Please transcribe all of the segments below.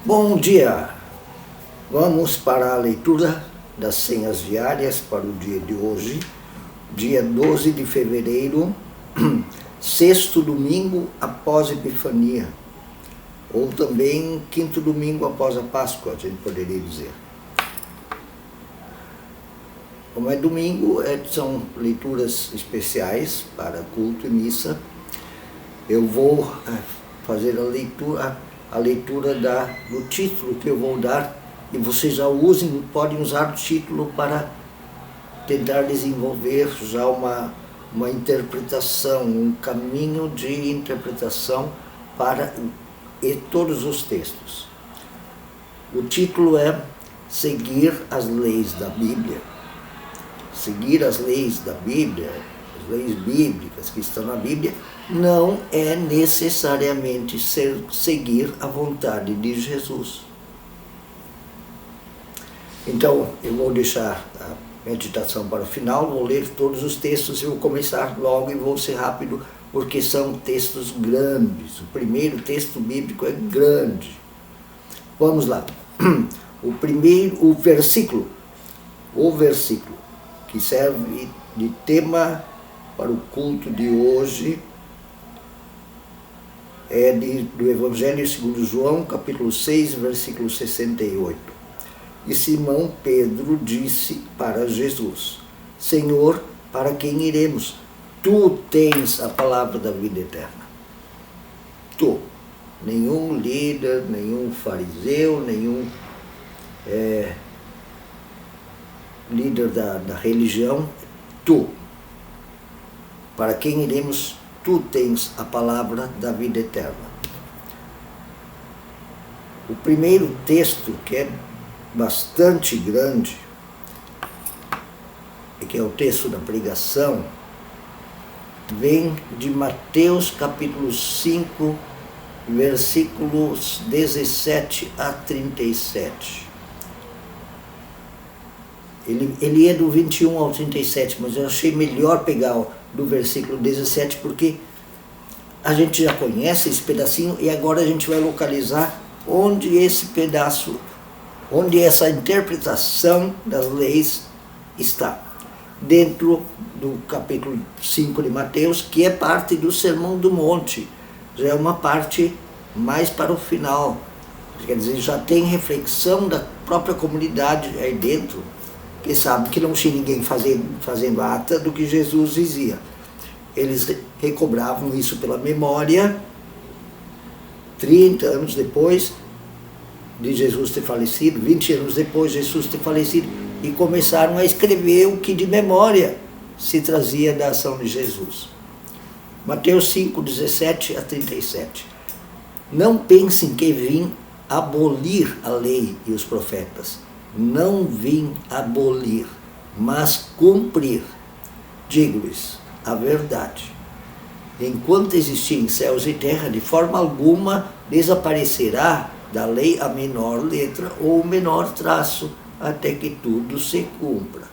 Bom dia! Vamos para a leitura das senhas diárias para o dia de hoje, dia 12 de fevereiro, sexto domingo após Epifania, ou também quinto domingo após a Páscoa, a gente poderia dizer. Como é domingo, são leituras especiais para culto e missa. Eu vou fazer a leitura do título que eu vou dar, e vocês já podem usar o título para tentar desenvolver já uma interpretação, um caminho de interpretação para todos os textos. O título é Seguir as Leis da Bíblia. Seguir as leis da Bíblia, as leis bíblicas que estão na Bíblia, não é necessariamente seguir a vontade de Jesus. Então, eu vou deixar a meditação para o final, vou ler todos os textos e vou começar logo e vou ser rápido, porque são textos grandes. O primeiro texto bíblico é grande. Vamos lá. O versículo que serve de tema para o culto de hoje é do Evangelho segundo João, capítulo 6, versículo 68. E Simão Pedro disse para Jesus: Senhor, para quem iremos? Tu tens a palavra da vida eterna. Tu. Nenhum líder, nenhum fariseu, nenhum líder da religião. Tu. Para quem iremos? Tu tens a palavra da vida eterna. O primeiro texto, que é bastante grande, que é o texto da pregação, vem de Mateus capítulo 5, versículos 17 a 37. Ele é do 21 ao 37, mas eu achei melhor pegar do versículo 17, porque a gente já conhece esse pedacinho e agora a gente vai localizar onde esse pedaço, onde essa interpretação das leis está. Dentro do capítulo 5 de Mateus, que é parte do Sermão do Monte, já é uma parte mais para o final. Quer dizer, já tem reflexão da própria comunidade aí dentro, que sabe que não tinha ninguém fazendo ata do que Jesus dizia. Eles recobravam isso pela memória, 30 anos depois de Jesus ter falecido, 20 anos depois de Jesus ter falecido, e começaram a escrever o que de memória se trazia da ação de Jesus. Mateus 5, 17 a 37. Não pensem que vim abolir a lei e os profetas. Não vim abolir, mas cumprir. Digo-lhes a verdade. Enquanto existirem céus e terra, de forma alguma desaparecerá da lei a menor letra ou o menor traço, até que tudo se cumpra.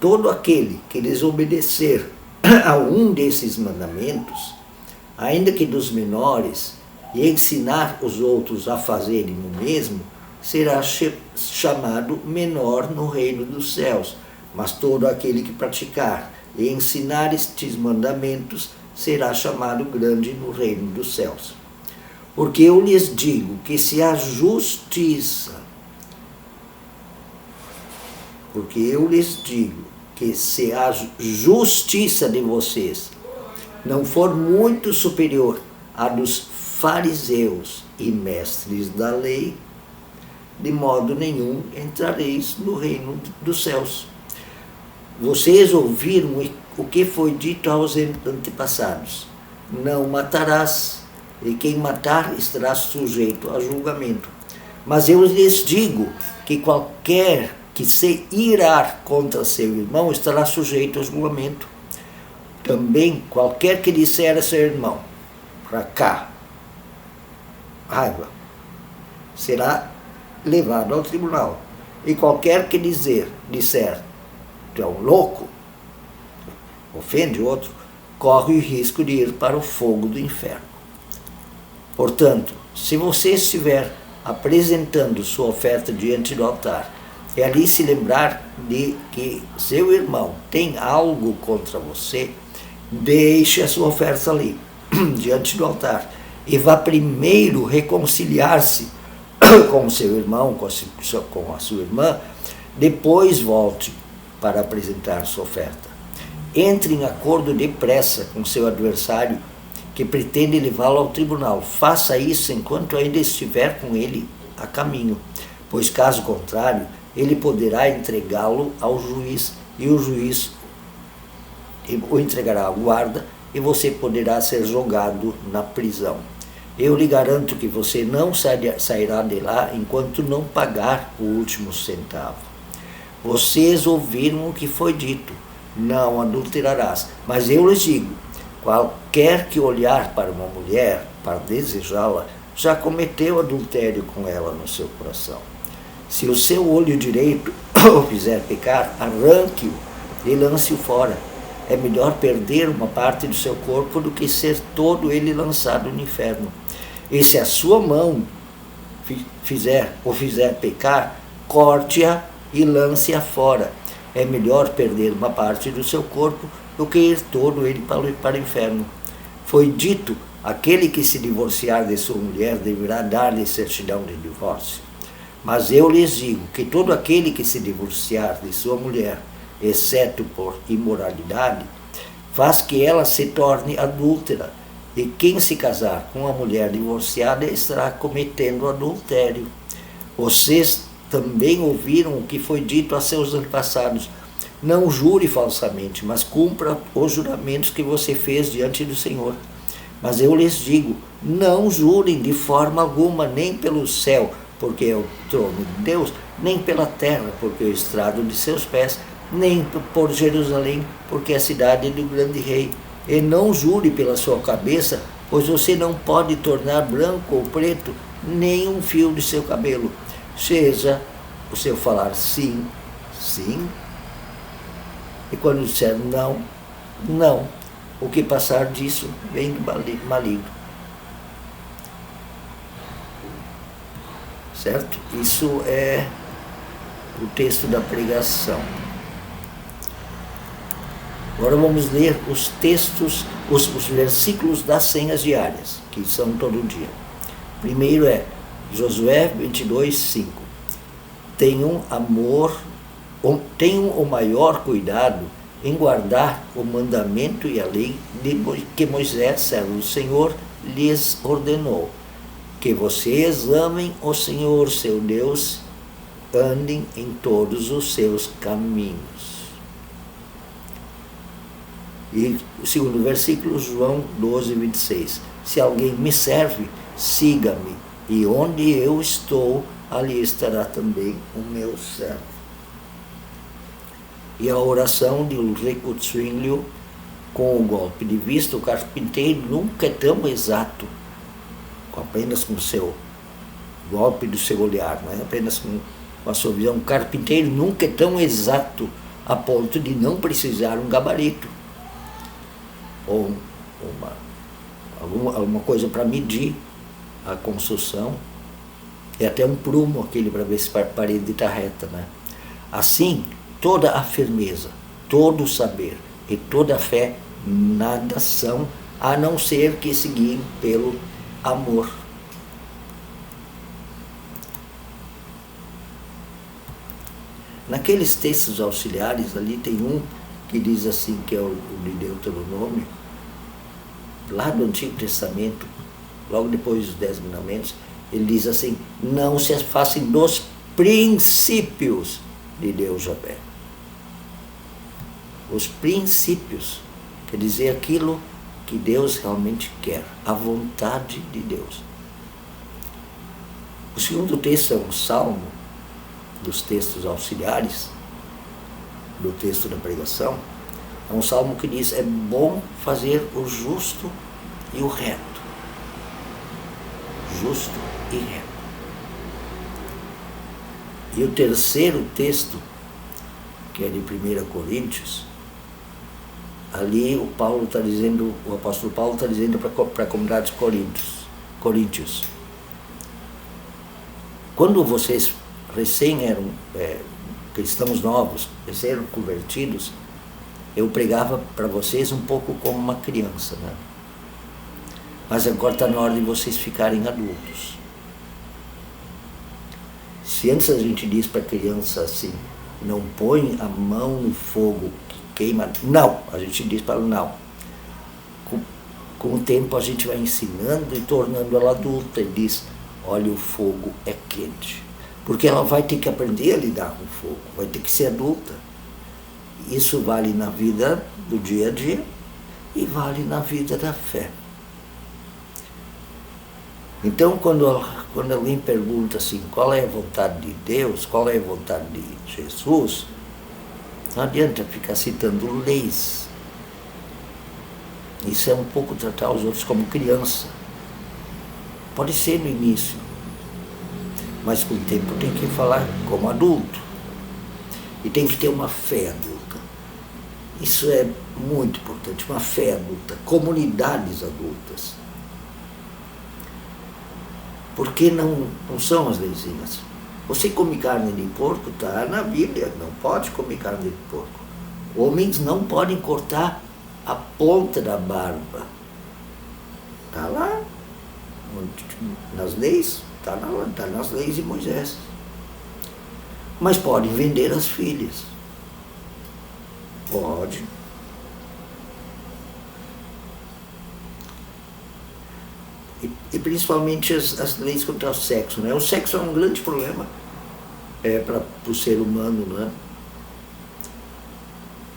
Todo aquele que desobedecer a um desses mandamentos, ainda que dos menores, e ensinar os outros a fazerem o mesmo, será chamado menor no reino dos céus. Mas todo aquele que praticar e ensinar estes mandamentos será chamado grande no reino dos céus. Porque eu lhes digo que se a justiça de vocês não for muito superior à dos fariseus e mestres da lei, de modo nenhum entrareis no reino dos céus. Vocês ouviram o que foi dito aos antepassados: não matarás, e quem matar estará sujeito a julgamento. Mas eu lhes digo que qualquer que se irar contra seu irmão estará sujeito a julgamento. Também qualquer que disser a seu irmão, para cá, raiva, será levado ao tribunal. E qualquer que disser, tu é um louco, ofende o outro, corre o risco de ir para o fogo do inferno. Portanto, se você estiver apresentando sua oferta diante do altar, e ali se lembrar de que seu irmão tem algo contra você, deixe a sua oferta ali, diante do altar, e vá primeiro reconciliar-se com o seu irmão, com a sua irmã, depois volte para apresentar sua oferta. Entre em acordo depressa com seu adversário, que pretende levá-lo ao tribunal. Faça isso enquanto ainda estiver com ele a caminho, pois caso contrário, ele poderá entregá-lo ao juiz, e o juiz o entregará à guarda, e você poderá ser jogado na prisão. Eu lhe garanto que você não sairá de lá enquanto não pagar o último centavo. Vocês ouviram o que foi dito, não adulterarás. Mas eu lhes digo, qualquer que olhar para uma mulher, para desejá-la, já cometeu adultério com ela no seu coração. Se o seu olho direito o fizer pecar, arranque-o e lance-o fora. É melhor perder uma parte do seu corpo do que ser todo ele lançado no inferno. E se a sua mão fizer pecar, corte-a e lance-a fora. É melhor perder uma parte do seu corpo do que ir todo ele para o inferno. Foi dito, aquele que se divorciar de sua mulher deverá dar-lhe certidão de divórcio. Mas eu lhes digo que todo aquele que se divorciar de sua mulher, exceto por imoralidade, faz que ela se torne adúltera, e quem se casar com uma mulher divorciada estará cometendo adultério. Vocês também ouviram o que foi dito a seus antepassados: não jure falsamente, mas cumpra os juramentos que você fez diante do Senhor. Mas eu lhes digo, não jurem de forma alguma, nem pelo céu, porque é o trono de Deus, nem pela terra, porque é o estrado de seus pés, nem por Jerusalém, porque é a cidade do grande rei. E não jure pela sua cabeça, pois você não pode tornar branco ou preto nem um fio de seu cabelo. Seja o seu falar sim, sim, e quando disser não, não. O que passar disso vem do maligno. Certo? Isso é o texto da pregação. Agora vamos ler os textos, os versículos das senhas diárias, que são todo dia. Primeiro é Josué 22, 5. Tenham o maior cuidado em guardar o mandamento e a lei que Moisés, servo do Senhor, lhes ordenou. Que vocês amem o Senhor, seu Deus, andem em todos os seus caminhos. E o segundo versículo, João 12, 26. Se alguém me serve, siga-me, e onde eu estou, ali estará também o meu servo. E a oração de Ulrico Zwinglio, com o golpe de vista, o carpinteiro nunca é tão exato, apenas com o seu golpe do seu olhar, não é? Apenas com a sua visão. O carpinteiro nunca é tão exato a ponto de não precisar um gabarito ou alguma coisa para medir a construção, e até um prumo aquele para ver se a parede está reta, né? Assim, toda a firmeza, todo o saber e toda a fé nada são, a não ser que se guiem pelo amor. Naqueles textos auxiliares ali tem um que diz assim, que é o de Deuteronômio, lá do Antigo Testamento, logo depois dos 10 mandamentos, ele diz assim: não se afastem dos princípios de Deus Javé. Os princípios, quer dizer aquilo que Deus realmente quer, a vontade de Deus. O segundo texto é um salmo, dos textos auxiliares, do texto da pregação. É um salmo que diz: é bom fazer o justo e o reto. Justo e reto. E o terceiro texto, que é de 1 Coríntios, ali o apóstolo Paulo está dizendo para a comunidade de Coríntios: Coríntios. Quando vocês recém eram cristãos novos, recém eram convertidos, eu pregava para vocês um pouco como uma criança, né? Mas agora está na hora de vocês ficarem adultos. Se antes a gente diz para a criança assim, não põe a mão no fogo que queima, não, a gente diz para ela não. Com o tempo a gente vai ensinando e tornando ela adulta e diz, olha, o fogo é quente. Porque ela vai ter que aprender a lidar com o fogo, vai ter que ser adulta. Isso vale na vida do dia a dia e vale na vida da fé. Então, quando alguém pergunta assim, qual é a vontade de Deus, qual é a vontade de Jesus, não adianta ficar citando leis. Isso é um pouco tratar os outros como criança. Pode ser no início, mas com o tempo tem que falar como adulto. E tem que ter uma fé adulta. Isso é muito importante, uma fé adulta, comunidades adultas. Porque não são as leizinhas. Você come carne de porco, está na Bíblia, não pode comer carne de porco. Homens não podem cortar a ponta da barba. Está lá, nas leis, está nas leis de Moisés. Mas podem vender as filhas. Pode. E principalmente as leis contra o sexo, né? O sexo é um grande problema para o ser humano, né?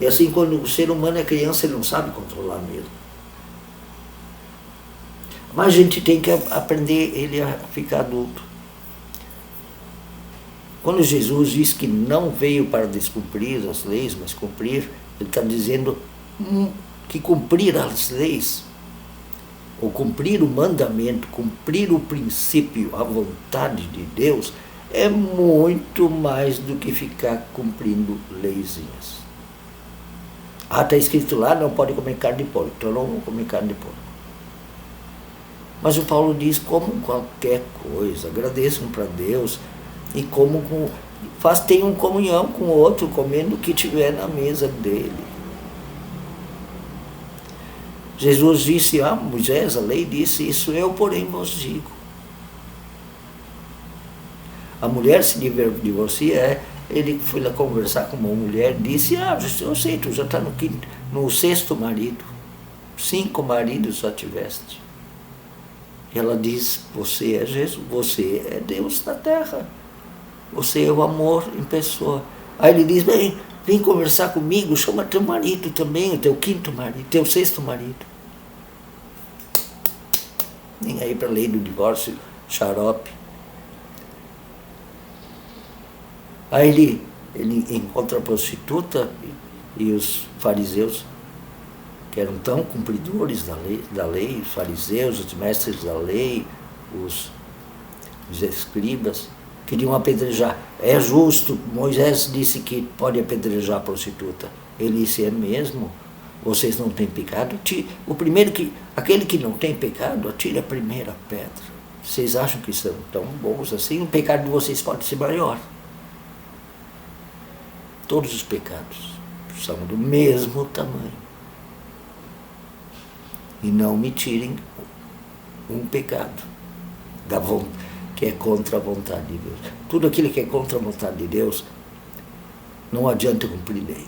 E assim, quando o ser humano é criança, ele não sabe controlar mesmo. Mas a gente tem que aprender ele a ficar adulto. Quando Jesus diz que não veio para descumprir as leis, mas cumprir, ele está dizendo que cumprir as leis, ou cumprir o mandamento, cumprir o princípio, a vontade de Deus, é muito mais do que ficar cumprindo leizinhas. Está escrito lá, não pode comer carne de porco, então eu não vou comer carne de porco. Mas o Paulo diz, como qualquer coisa, agradeçam para Deus e tenham comunhão com o outro, comendo o que tiver na mesa dele. Jesus disse, Moisés, a lei disse isso, eu porém vos digo. A mulher se divorcia, ele foi lá conversar com uma mulher, disse, eu sei, tu já está no sexto marido, 5 maridos já tiveste. Ela diz, você é Jesus, você é Deus na terra, você é o amor em pessoa. Aí ele diz, vem conversar comigo, chama teu marido também, o teu 5º marido, teu 6º marido. Nem aí para a lei do divórcio, xarope. Aí ele encontra a prostituta e os fariseus, que eram tão cumpridores da lei, os fariseus, os mestres da lei, os escribas, queriam apedrejar. É justo, Moisés disse que pode apedrejar a prostituta. Ele disse, é mesmo? Vocês não têm pecado? Aquele que não tem pecado, atire a primeira pedra. Vocês acham que são tão bons assim? O pecado de vocês pode ser maior. Todos os pecados são do mesmo tamanho. E não me tirem um pecado que é contra a vontade de Deus. Tudo aquilo que é contra a vontade de Deus, não adianta cumprir lei.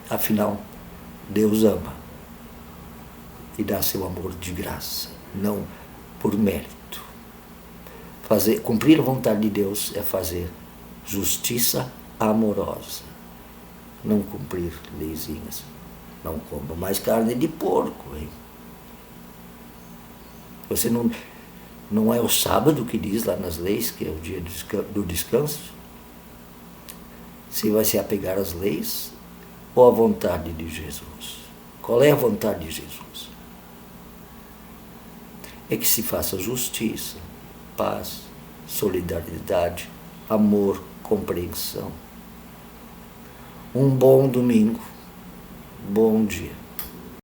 Afinal, Deus ama e dá seu amor de graça, não por mérito. Cumprir a vontade de Deus é fazer justiça amorosa, não cumprir leizinhas. Não coma mais carne de porco, hein? Você não é o sábado que diz lá nas leis que é o dia do descanso? Você vai se apegar às leis ou à vontade de Jesus? Qual é a vontade de Jesus? É que se faça justiça, paz, solidariedade, amor, compreensão. Um bom domingo, bom dia.